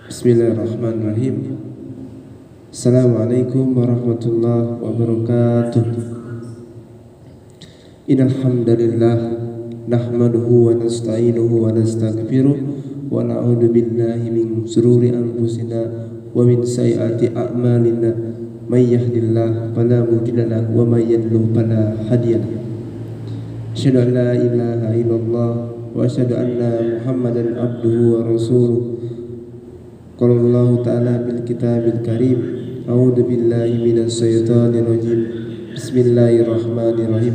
Bismillahirrahmanirrahim. Assalamualaikum warahmatullahi wabarakatuh. Innal hamdalillah nahmaduhu wa nasta'inuhu wa nastaghfiruh wa na'udzu billahi min shururi anfusina wa min sayyiati a'malina. May yahdihillahu fala mudilla lahu wa may yudlil fala hadiya lahu. Asyhadu an la ilaha illallah wa asyhadu anna Muhammadan abduhu wa rasuluh. Qala Allah ta'ala bil kitabil karim. A'udzu billahi minasy syaithanir rajim. Bismillahirrahmanirrahim.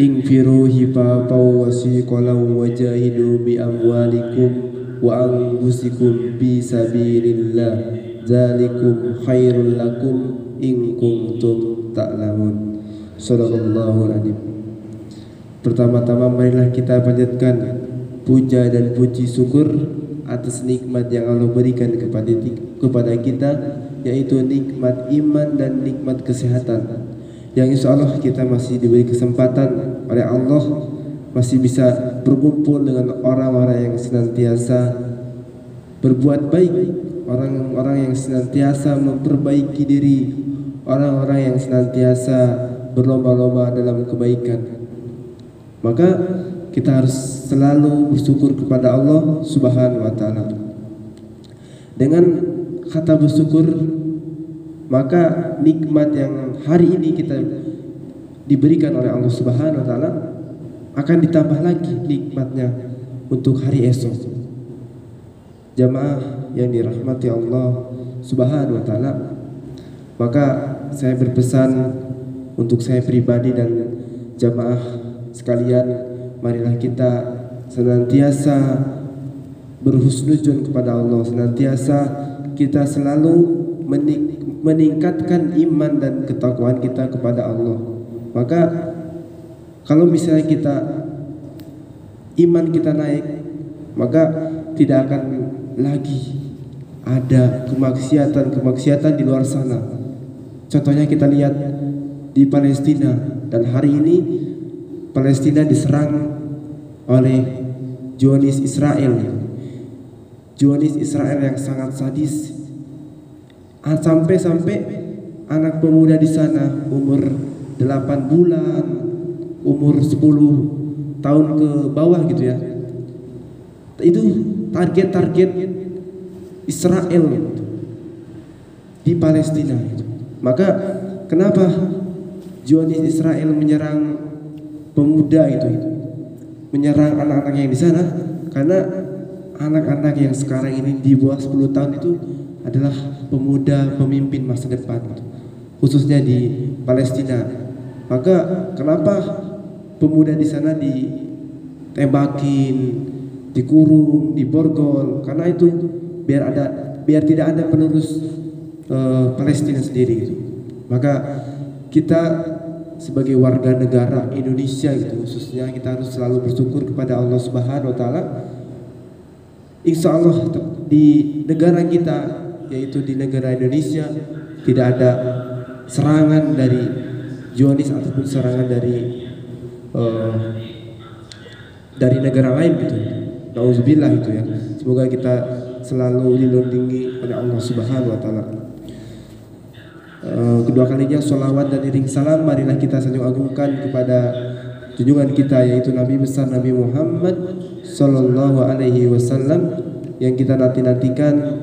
Infiru hifafaw wasiqalau wajahidu bi amwalikum wa anfusikum fi sabilillah. Dzalikum khairul lakum in kuntum ta'lamun. Shadaqallahul adzim. Pertama-tama marilah kita panjatkan puja dan puji syukur atas nikmat yang Allah berikan kepada kita, yaitu nikmat iman dan nikmat kesehatan, yang insya Allah kita masih diberi kesempatan oleh Allah masih bisa berkumpul dengan orang-orang yang senantiasa berbuat baik, orang-orang yang senantiasa memperbaiki diri, orang-orang yang senantiasa berlomba-lomba dalam kebaikan. Maka kita harus selalu bersyukur kepada Allah Subhanahu wa taala. Dengan kata bersyukur, maka nikmat yang hari ini kita diberikan oleh Allah Subhanahu wa taala akan ditambah lagi nikmatnya untuk hari esok. Jamaah yang dirahmati Allah Subhanahu wa taala, maka saya berpesan untuk saya pribadi dan jamaah sekalian, marilah kita senantiasa berhusnuzon kepada Allah, senantiasa kita selalu meningkatkan iman dan ketakwaan kita kepada Allah. Maka kalau misalnya iman kita naik, maka tidak akan lagi ada kemaksiatan di luar sana. Contohnya kita lihat di Palestina, dan hari ini Palestina diserang oleh Zionis Israel. Zionis Israel yang sangat sadis, sampai anak pemuda di sana umur 8 bulan, umur 10 tahun ke bawah gitu ya. Itu target Israel di Palestina gitu. Maka kenapa Zionis Israel menyerang pemuda itu, menyerang anak-anak yang di sana? Karena anak-anak yang sekarang ini di bawah 10 tahun itu adalah pemuda pemimpin masa depan gitu, khususnya di Palestina. Maka kenapa pemuda di sana ditembakin, dikurung, diborgol? Karena itu biar tidak ada penerus Palestina sendiri gitu. Maka kita sebagai warga negara Indonesia gitu, khususnya kita harus selalu bersyukur kepada Allah Subhanahu wa taala. Insya Allah di negara kita, yaitu di negara Indonesia, tidak ada serangan dari Zionis ataupun serangan dari negara lain gitu. Nauzubillah itu ya. Semoga kita selalu dilindungi oleh Allah Subhanahu wa taala. Kedua kalinya sholawat dan iring salam marilah kita sanjung agungkan kepada junjungan kita, yaitu Nabi besar Nabi Muhammad sallallahu alaihi wasallam, yang kita nantikan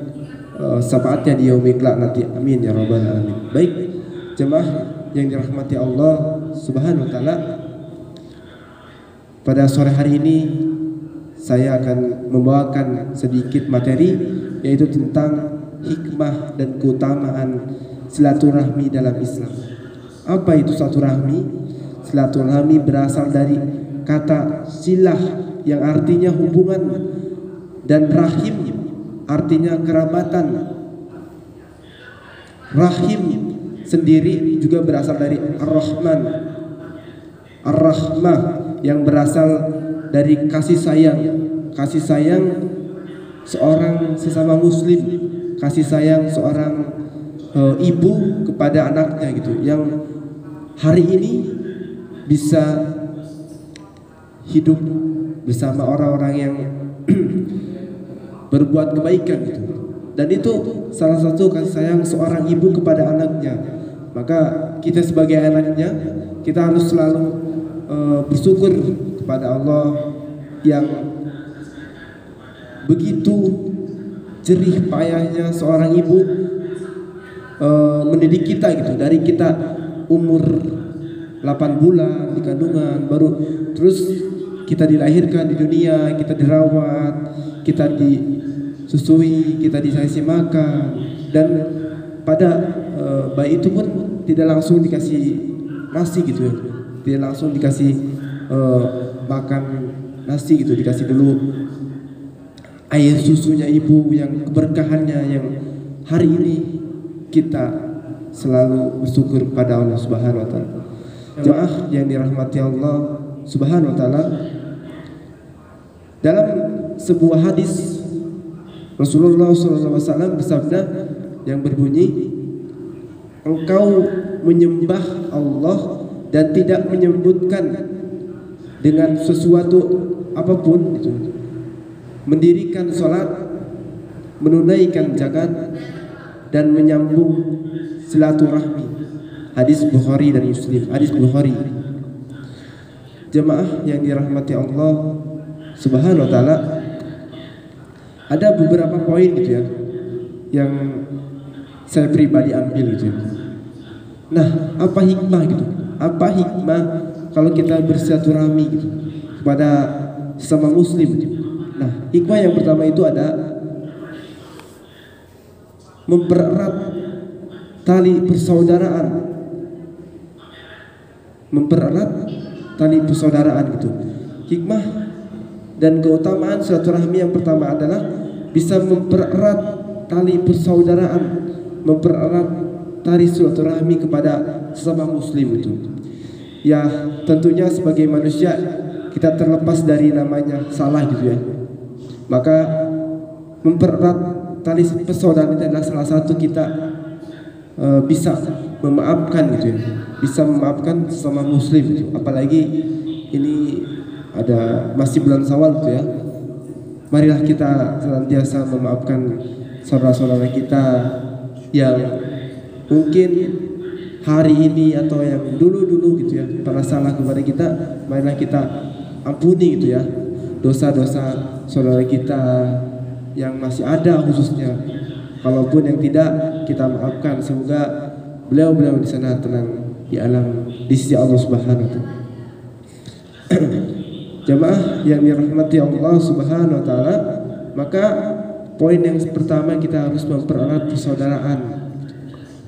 syafaatnya di yaumil kelak nanti. Amin ya rabbal alamin. Baik jemaah yang dirahmati Allah Subhanahu wa taala, pada sore hari ini saya akan membawakan sedikit materi, yaitu tentang hikmah dan keutamaan silaturahmi dalam Islam. Apa itu silaturahmi? Silaturahmi berasal dari kata silah yang artinya hubungan, dan rahim artinya kerabatan. Rahim sendiri juga berasal dari Ar-Rahman, Ar-Rahmah, yang berasal dari kasih sayang seorang sesama muslim, kasih sayang seorang ibu kepada anaknya gitu, yang hari ini bisa hidup bersama orang-orang yang berbuat kebaikan gitu. Dan itu salah satu kasih sayang seorang ibu kepada anaknya. Maka kita sebagai anaknya, kita harus selalu bersyukur kepada Allah yang begitu jerih payahnya seorang ibu mendidik kita gitu. Dari kita umur 8 bulan di kandungan, baru terus kita dilahirkan di dunia, kita dirawat, kita disusui, kita dikasih makan, dan pada bayi itu pun tidak langsung dikasih nasi gitu ya, tidak langsung dikasih makan nasi gitu, dikasih dulu air susunya ibu yang keberkahannya, yang hari ini kita selalu bersyukur pada Allah Subhanahu wa taala. Jemaah yang dirahmati Allah Subhanahu wa taala, dalam sebuah hadis Rasulullah SAW bersabda yang berbunyi, engkau menyembah Allah dan tidak menyebutkan dengan sesuatu apapun itu, mendirikan sholat, menunaikan zakat, dan menyambung silaturahmi. Hadis Bukhari dan Muslim. Hadis Bukhari. Jemaah yang dirahmati Allah Subhanahu wa taala, ada beberapa poin gitu ya yang saya pribadi ambil gitu. Nah, apa hikmah gitu? Apa hikmah kalau kita bersilaturahmi gitu kepada sesama muslim gitu? Nah, hikmah yang pertama itu ada mempererat tali persaudaraan. Mempererat tali persaudaraan gitu. Hikmah dan keutamaan silaturahmi yang pertama adalah bisa mempererat tali persaudaraan, mempererat tali silaturahmi kepada sesama muslim itu. Ya, tentunya sebagai manusia kita terlepas dari namanya salah gitu ya. Maka mempererat tali persaudaraan itu adalah salah satu kita bisa memaafkan gitu ya, bisa memaafkan sesama muslim gitu. Apalagi ini ada masih bulan Syawal gitu ya. Marilah kita senantiasa memaafkan saudara-saudara kita yang mungkin hari ini atau yang dulu-dulu gitu ya pernah salah kepada kita. Marilah kita ampuni gitu ya dosa-dosa saudara kita yang masih ada khususnya. Kalaupun yang tidak, kita maafkan. Semoga beliau-beliau di sana tenang di alam di sisi Allah Subhanahu wa taala. Jamaah yang dirahmati Allah Subhanahu wa taala, maka poin yang pertama kita harus mempererat persaudaraan.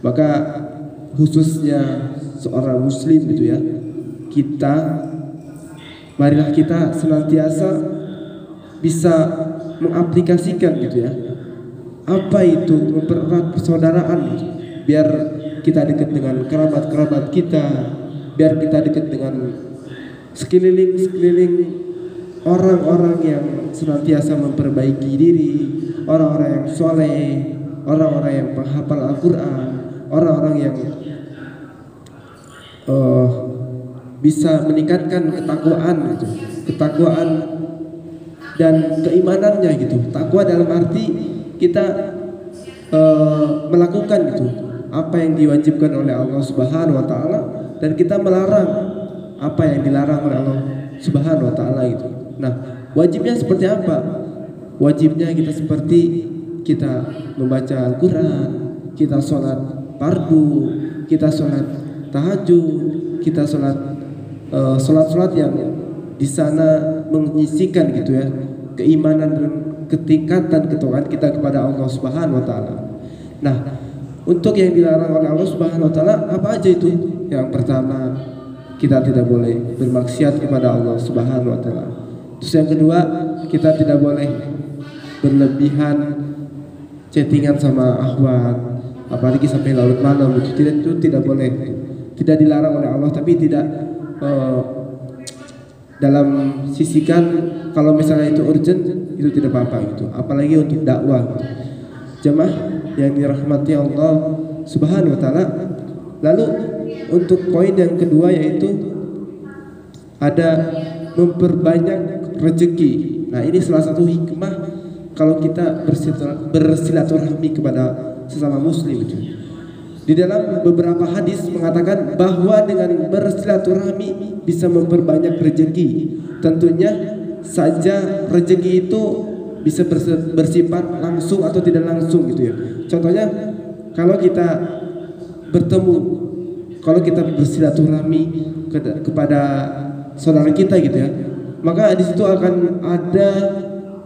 Maka khususnya seorang muslim gitu ya, marilah kita senantiasa bisa mengaplikasikan gitu ya, apa itu mempererat persaudaraan gitu. Biar kita dekat dengan kerabat-kerabat kita, biar kita dekat dengan sekeliling orang-orang yang senantiasa memperbaiki diri, orang-orang yang soleh, orang-orang yang penghafal Al-Quran, orang-orang yang bisa meningkatkan ketakwaan gitu, ketakwaan dan keimanannya gitu. Takwa dalam arti kita melakukan gitu apa yang diwajibkan oleh Allah Subhanahu wa taala, dan kita melarang apa yang dilarang oleh Allah Subhanahu wa taala itu. Nah, wajibnya seperti apa? Wajibnya kita seperti kita membaca Al-Quran, kita sholat fardu, kita sholat tahajud, kita sholat yang di sana mengisikan gitu ya keimanan dan ketingkatan ketakwaan kita kepada Allah Subhanahu wa taala. Nah, untuk yang dilarang oleh Allah Subhanahu wa taala apa aja itu? Yang pertama, kita tidak boleh bermaksiat kepada Allah Subhanahu wa taala. Terus yang kedua, kita tidak boleh berlebihan chattingan sama akhwat, apalagi sampai larut malam itu tidak boleh. Tidak dilarang oleh Allah, tapi tidak dalam sisikan kalau misalnya itu urgent itu tidak apa-apa gitu, apalagi untuk dakwah gitu. Jemaah yang dirahmati Allah Subhanahu wa taala. Lalu untuk poin yang kedua yaitu ada memperbanyak rezeki. Nah, ini salah satu hikmah kalau kita bersilaturahmi kepada sesama muslim itu. Di dalam beberapa hadis mengatakan bahwa dengan bersilaturahmi bisa memperbanyak rezeki. Tentunya saja rezeki itu bisa bersifat langsung atau tidak langsung gitu ya. Contohnya kalau kita bertemu, kalau kita bersilaturahmi kepada saudara kita gitu ya, maka di situ akan ada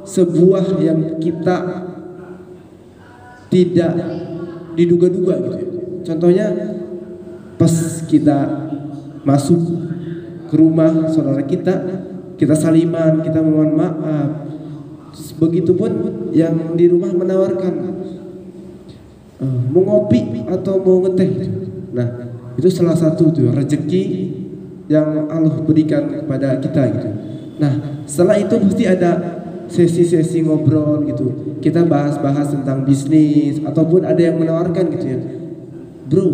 sebuah yang kita tidak diduga-duga gitu ya. Contohnya pas kita masuk ke rumah saudara kita saliman, kita mohon maaf. Begitupun yang di rumah menawarkan mau ngopi atau mau ngeteh. Nah, itu salah satu tuh rezeki yang Allah berikan kepada kita gitu. Nah, setelah itu pasti ada sesi-sesi ngobrol gitu. Kita bahas-bahas tentang bisnis ataupun ada yang menawarkan gitu ya. Bro,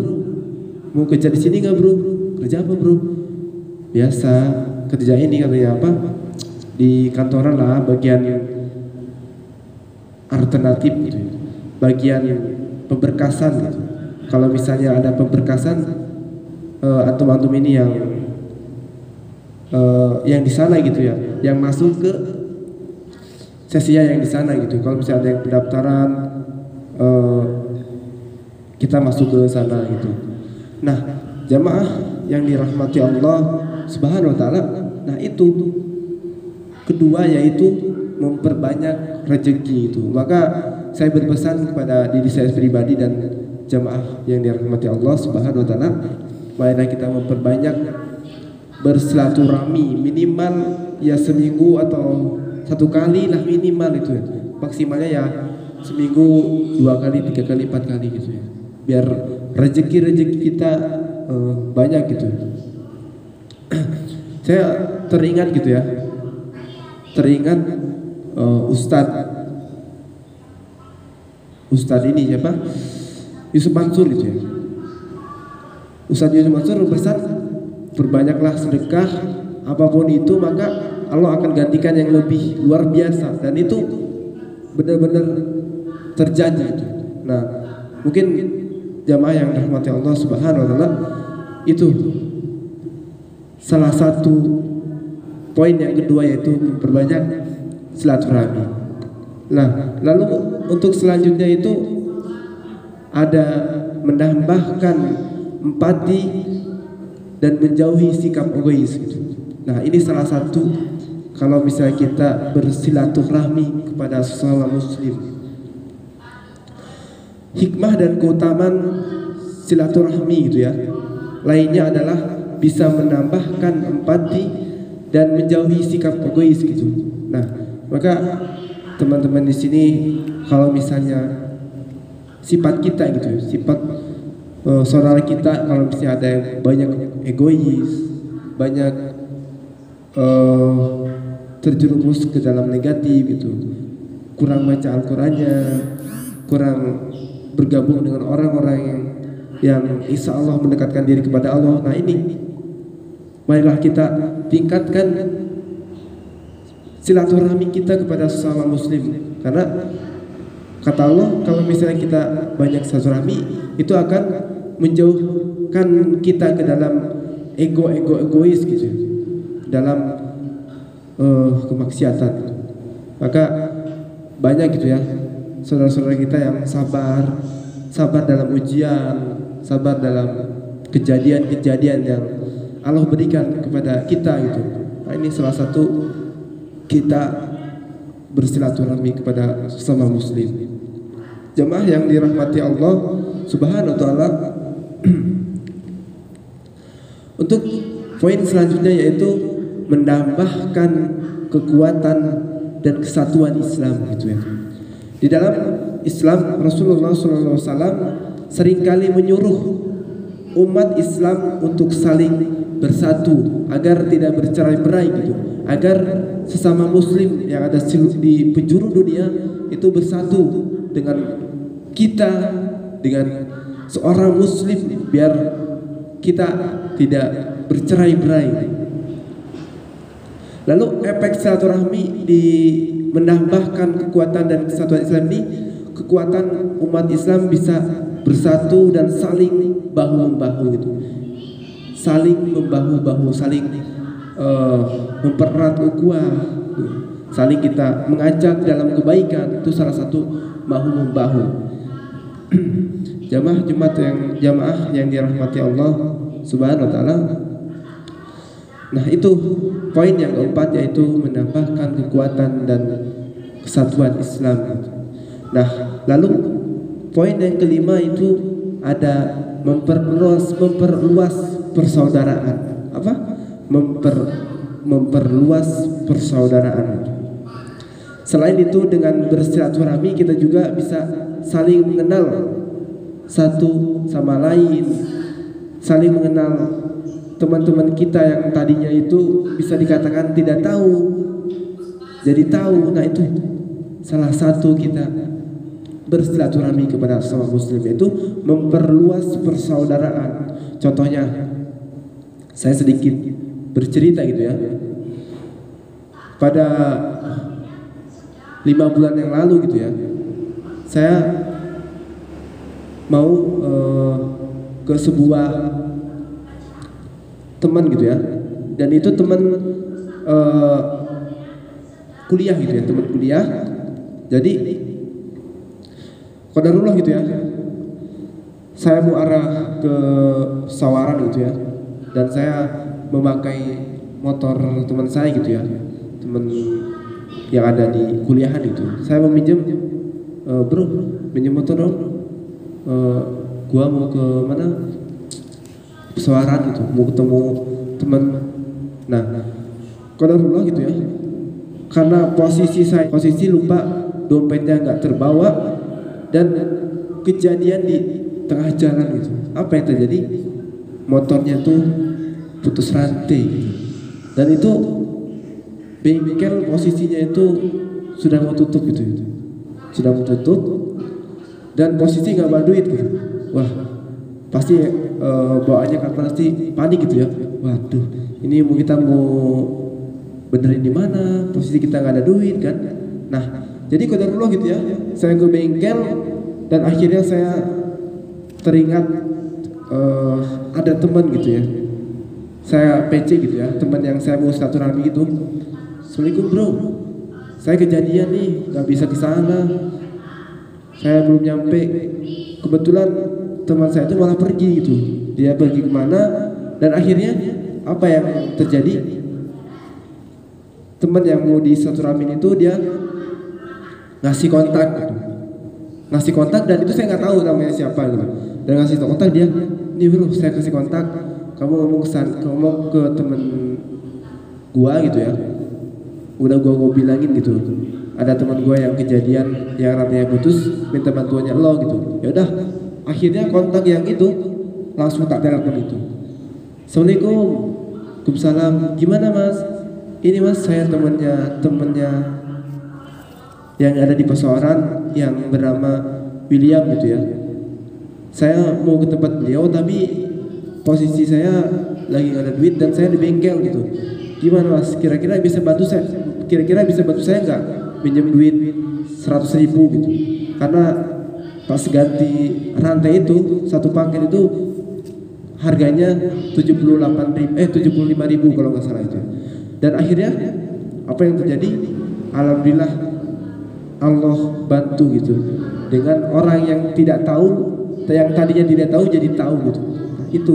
mau kerja di sini nggak bro? Kerja apa bro? Biasa kerja ini katanya apa? Di kantoran lah, bagian alternatif gitu, bagian pemberkasan gitu. Kalau misalnya ada pemberkasan, antum-antum ini yang di sana gitu ya, yang masuk ke sesinya yang di sana gitu. Kalau misalnya ada yang pendaftaran, kita masuk ke sana gitu. Nah, jamaah yang dirahmati Allah Subhanahu wa taala, nah itu kedua yaitu memperbanyak rezeki itu. Maka saya berpesan kepada diri saya pribadi dan jamaah yang dirahmati Allah Subhanahu wa taala, marilah kita memperbanyak bersilaturahmi, minimal ya seminggu atau 1 kali lah minimal itu ya. Maksimalnya ya seminggu 2 kali, 3 kali, 4 kali gitu ya. Biar rezeki kita banyak gitu. Saya teringat gitu ya. Teringat Ustadz ini siapa? Yusuf Mansur gitu ya. Ustadz Yusuf Mansur berpesan, perbanyaklah sedekah apapun itu, maka Allah akan gantikan yang lebih luar biasa, dan itu benar-benar terjadi gitu. Nah, mungkin jamaah yang dirahmati Allah Subhanahu wa taala, itu salah satu poin yang kedua yaitu memperbanyak silaturahmi. Nah, lalu untuk selanjutnya itu ada menambahkan empati dan menjauhi sikap egois gitu. Nah, ini salah satu kalau misalnya kita bersilaturahmi kepada sesama muslim. Hikmah dan keutamaan silaturahmi gitu ya. Lainnya adalah bisa menambahkan empati dan menjauhi sikap egois gitu. Nah, maka teman-teman di sini kalau misalnya sifat kita gitu, sifat saudara kita kalau misalnya ada yang banyak egois, banyak terjerumus ke dalam negatif gitu, kurang baca Al-Qur'annya, kurang bergabung dengan orang-orang yang insya Allah mendekatkan diri kepada Allah. Nah, ini marilah kita tingkatkan silaturahmi kita kepada sesama muslim, karena kata Allah kalau misalnya kita banyak silaturahmi itu akan menjauhkan kita ke dalam egois gitu, dalam kemaksiatan. Maka banyak gitu ya saudara-saudara kita yang sabar dalam ujian, sabar dalam kejadian-kejadian yang Allah berikan kepada kita gitu. Nah, ini salah satu kita bersilaturahmi kepada sesama muslim. Jemaah yang dirahmati Allah Subhanahu wa taala, untuk poin selanjutnya yaitu menambahkan kekuatan dan kesatuan Islam gitu ya. Di dalam Islam Rasulullah SAW seringkali menyuruh umat Islam untuk saling bersatu agar tidak bercerai-berai gitu, agar sesama muslim yang ada di penjuru dunia itu bersatu dengan kita, dengan seorang muslim, biar kita tidak bercerai-berai. Lalu efek silaturahmi di menambahkan kekuatan dan kesatuan Islam ini, kekuatan umat Islam bisa bersatu dan saling bahu-membahu gitu. Saling membahu-bahu, saling mempererat ukhuwah, saling kita mengajak dalam kebaikan, itu salah satu bahu-membahu. Jamaah yang dirahmati Allah Subhanahu wa taala. Nah, itu poin yang keempat, yaitu menambahkan kekuatan dan kesatuan Islam. Nah, lalu poin yang kelima itu ada memperluas persaudaraan. Apa? Memperluas persaudaraan. Selain itu, dengan bersilaturahmi kita juga bisa saling mengenal satu sama lain, saling mengenal teman-teman kita yang tadinya itu bisa dikatakan tidak tahu jadi tahu. Nah, itu salah satu kita bersilaturahmi kepada sesama muslim, yaitu memperluas persaudaraan. Contohnya, saya sedikit bercerita gitu ya. Pada 5 bulan yang lalu gitu ya, saya mau ke sebuah teman gitu ya, dan itu teman kuliah gitu ya, teman kuliah. Jadi qadarullah gitu ya, saya mau arah ke Sawaran gitu ya, dan saya memakai motor teman saya gitu ya, teman yang ada di kuliahan itu. Saya meminjam, bro, pinjam motor dong, gua mau ke mana, Sawaran gitu, mau ketemu teman. Nah, qadarullah gitu ya, karena posisi lupa, dompetnya nggak terbawa, dan kejadian di tengah jalan gitu. Apa yang terjadi? Motornya tuh putus rantai gitu. Dan itu bengkel posisinya itu sudah mau tutup gitu, sudah mau tutup, dan posisi nggak bawa duit gitu. Wah, pasti bawaannya kan pasti panik gitu ya. Waduh, ini kita mau benerin di mana? Posisi kita nggak ada duit kan. Nah, jadi qadarullah gitu ya, saya ke bengkel, dan akhirnya saya teringat ada teman gitu ya. Saya PC gitu ya, teman yang saya mau silaturahmi gitu. Assalamualaikum bro, saya kejadian nih, nggak bisa ke sana. Saya belum nyampe. Kebetulan teman saya itu malah pergi gitu. Dia pergi kemana, dan akhirnya apa yang terjadi? Teman yang mau disilaturahmi itu dia ngasih kontak gitu. Ngasih kontak, dan itu saya nggak tahu namanya siapa gitu. Dan ngasih kontak dia, nih bro, saya kasih kontak, kamu ngomong ke temen gua gitu ya. Udah gua bilangin gitu, ada teman gua yang kejadian yang rantainya putus, minta bantuannya lo gitu. Ya udah, akhirnya kontak yang itu langsung tak telepon itu. Assalamualaikum. Waalaikumsalam. Gimana mas? Ini mas, saya temennya yang ada di Pasawaran yang bernama William gitu ya. Saya mau ke tempat beliau, tapi posisi saya lagi gak ada duit dan saya di bengkel gitu. Gimana mas? Kira-kira bisa bantu saya nggak? Pinjam duit 100.000 gitu. Karena pas ganti rantai itu, satu paket itu harganya 75.000 kalau nggak salah itu. Dan akhirnya apa yang terjadi? Alhamdulillah Allah bantu gitu, dengan orang yang tidak tahu, yang tadinya tidak tahu jadi tahu gitu. Itu.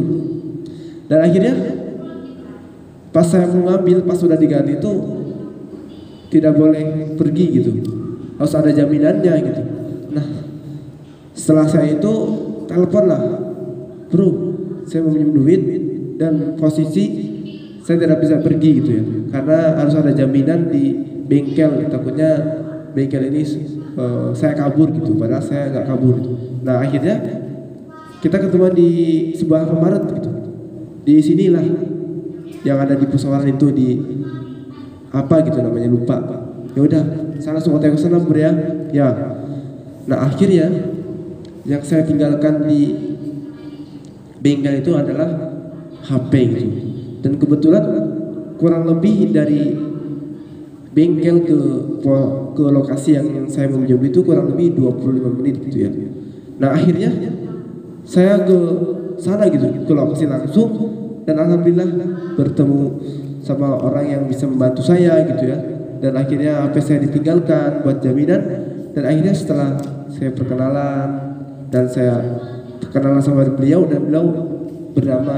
Dan akhirnya pas saya mau ngambil, pas sudah diganti itu tidak boleh pergi gitu, harus ada jaminannya gitu. Nah, setelah saya itu telepon lah, bro, saya mau pinjam duit dan posisi saya tidak bisa pergi gitu ya, karena harus ada jaminan di bengkel, takutnya bengkel ini saya kabur gitu, padahal saya nggak kabur gitu. Nah akhirnya kita ketemu di sebuah Alfamart gitu, di sinilah yang ada di Pasawaran itu, di apa gitu namanya, lupa. Ya udah, saya langsung kontak ke sana bro ya. Nah akhirnya yang saya tinggalkan di bengkel itu adalah HP gitu. Dan kebetulan kurang lebih dari bengkel ke lokasi yang saya mau menjemput itu kurang lebih 25 menit gitu ya. Nah akhirnya saya ke sana gitu, ke lokasi langsung, dan alhamdulillah bertemu sama orang yang bisa membantu saya gitu ya. Dan akhirnya HP saya ditinggalkan buat jaminan, dan akhirnya setelah saya perkenalan dan saya perkenalan sama beliau, dan beliau bernama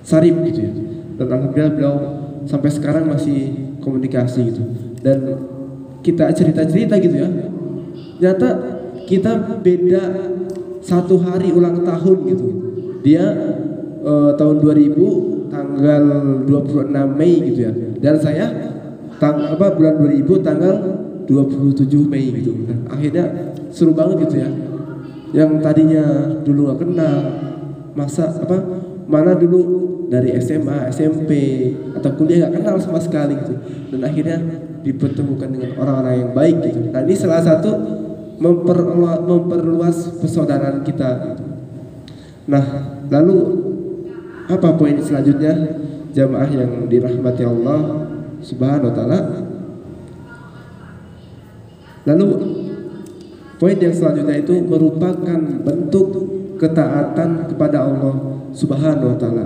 Sarip gitu ya. Dan alhamdulillah beliau sampai sekarang masih komunikasi gitu. Dan kita cerita-cerita gitu ya. Ternyata kita beda 1 hari ulang tahun gitu. Dia tahun 2000 tanggal 26 Mei gitu ya. Dan saya bulan 2000 tanggal 27 Mei gitu. Nah, akhirnya seru banget gitu ya. Yang tadinya dulu gak kenal, mana dulu dari SMA, SMP atau kuliah gak kenal sama sekali gitu. Dan akhirnya dipertemukan dengan orang-orang yang baik gitu. Nah, ini salah satu memperluas persaudaraan kita. Nah, lalu apa poin selanjutnya, jamaah yang dirahmati Allah Subhanahu wa taala? Lalu poin yang selanjutnya itu merupakan bentuk ketaatan kepada Allah Subhanahu wa taala.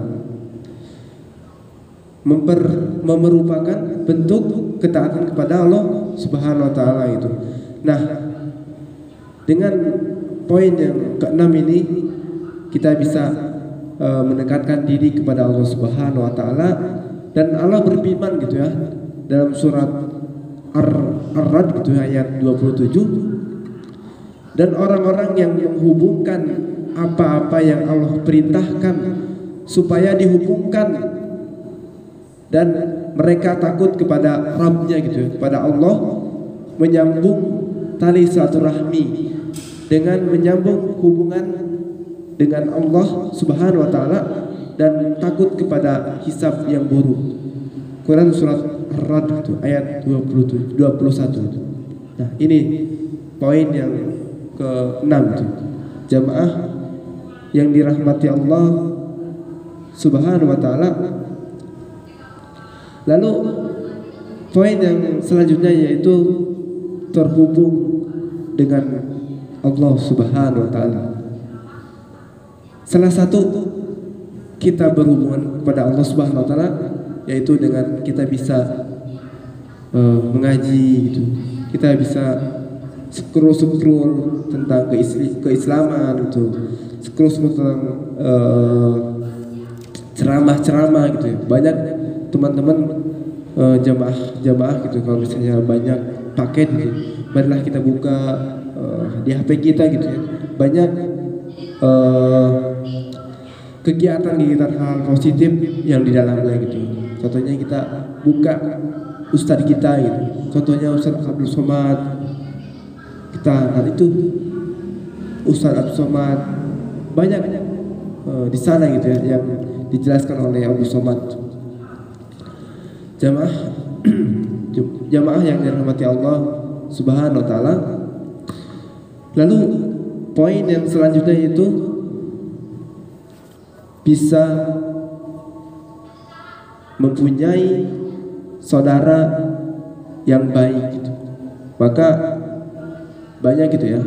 Merupakan bentuk ketaatan kepada Allah Subhanahu wa taala itu. Nah, dengan poin yang keenam ini kita bisa mendekatkan diri kepada Allah Subhanahu wa taala, dan Allah berfirman gitu ya dalam surat Ar-Ra'd gitu ayat 27, dan orang-orang yang menghubungkan apa-apa yang Allah perintahkan supaya dihubungkan, dan mereka takut kepada Rabbnya gitu ya, kepada Allah, menyambung tali silaturahmi dengan menyambung hubungan dengan Allah Subhanahu wa taala, dan takut kepada hisab yang buruk. Quran surat Ar-Ra'd itu ayat 21. Nah, ini poin yang ke-6 itu. Jamaah yang dirahmati Allah Subhanahu wa taala. Lalu poin yang selanjutnya yaitu terhubung dengan Allah Subhanahu wa taala. Salah satu kita berhubungan kepada Allah Subhanahu wa taala yaitu dengan kita bisa mengaji gitu. Kita bisa scroll tentang keislaman gitu. Scroll tentang ceramah gitu ya. Banyak teman-teman jamaah gitu, kalau misalnya banyak paket gitu, marilah kita buka di HP kita gitu ya. Banyak kegiatan hal positif yang di dalamnya gitu. Contohnya kita buka ustadz kita gitu. Contohnya Ustadz Abdul Somad. Itu Ustadz Abdul Somad banyak di sana gitu ya yang dijelaskan oleh Abdul Somad. Jamaah yang dirahmati Allah Subhanahu wa taala. Lalu poin yang selanjutnya itu bisa mempunyai saudara yang baik gitu. Maka banyak gitu ya,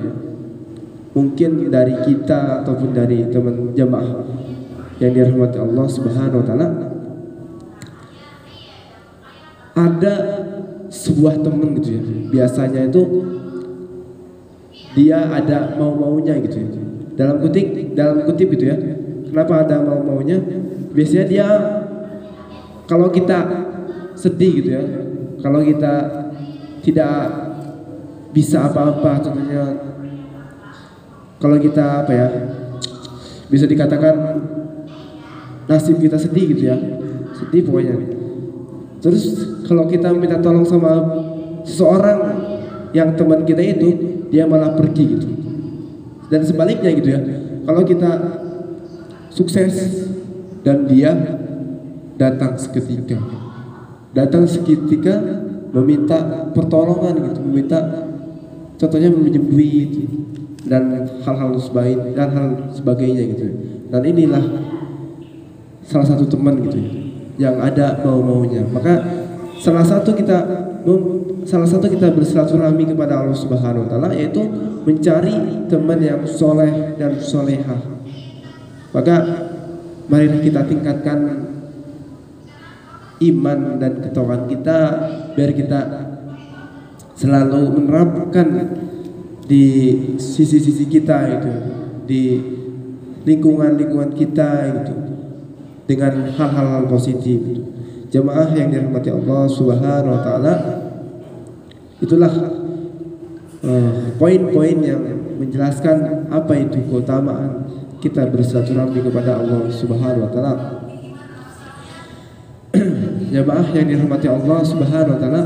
mungkin dari kita ataupun dari teman jamaah yang dirahmati Allah Subhanahu wa taala, ada sebuah teman gitu ya, biasanya itu dia ada mau-maunya gitu ya, dalam kutip gitu ya. Kenapa ada mau-maunya? Biasanya dia kalau kita sedih gitu ya, kalau kita tidak bisa apa-apa, contohnya kalau kita bisa dikatakan nasib kita sedih gitu ya, sedih pokoknya. Terus kalau kita minta tolong sama seseorang yang teman kita itu, dia malah pergi gitu. Dan sebaliknya gitu ya, kalau kita sukses dan dia datang seketika meminta pertolongan gitu, meminta contohnya meminjam duit dan hal-hal sebagainya gitu. Dan inilah salah satu teman gitu ya, yang ada mau-maunya. Maka salah satu kita bersilaturahmi kepada Allah Subhanahu wa taala yaitu mencari teman yang soleh dan solehah. Maka marilah kita tingkatkan iman dan ketakwaan kita biar kita selalu menerapkan di sisi-sisi kita itu, di lingkungan kita itu dengan hal-hal positif itu. Jemaah yang dirahmati Allah Subhanahu wa taala, itulah poin-poin yang menjelaskan apa itu keutamaan kita bersilaturahmi kepada Allah Subhanahu wa taala. Jemaah yang dirahmati Allah Subhanahu wa taala,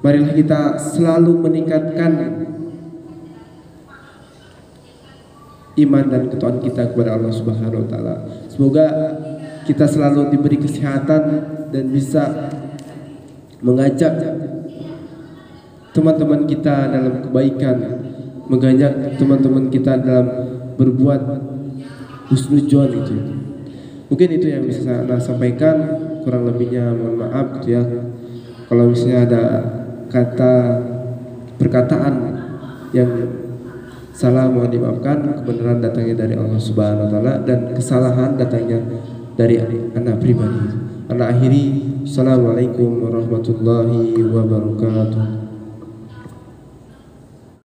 marilah kita selalu meningkatkan iman dan ketakwaan kita kepada Allah Subhanahu wa taala. Semoga kita selalu diberi kesehatan dan bisa mengajak teman-teman kita dalam kebaikan, mengajak teman-teman kita dalam berbuat husnudzon itu. Mungkin itu yang bisa saya sampaikan, kurang lebihnya mohon maaf gitu ya. Kalau misalnya ada perkataan yang salah mohon dimaafkan, kebenaran datangnya dari Allah Subhanahu wa taala dan kesalahan datangnya dari anak pribadi. Anak akhiri, assalamualaikum warahmatullahi wabarakatuh.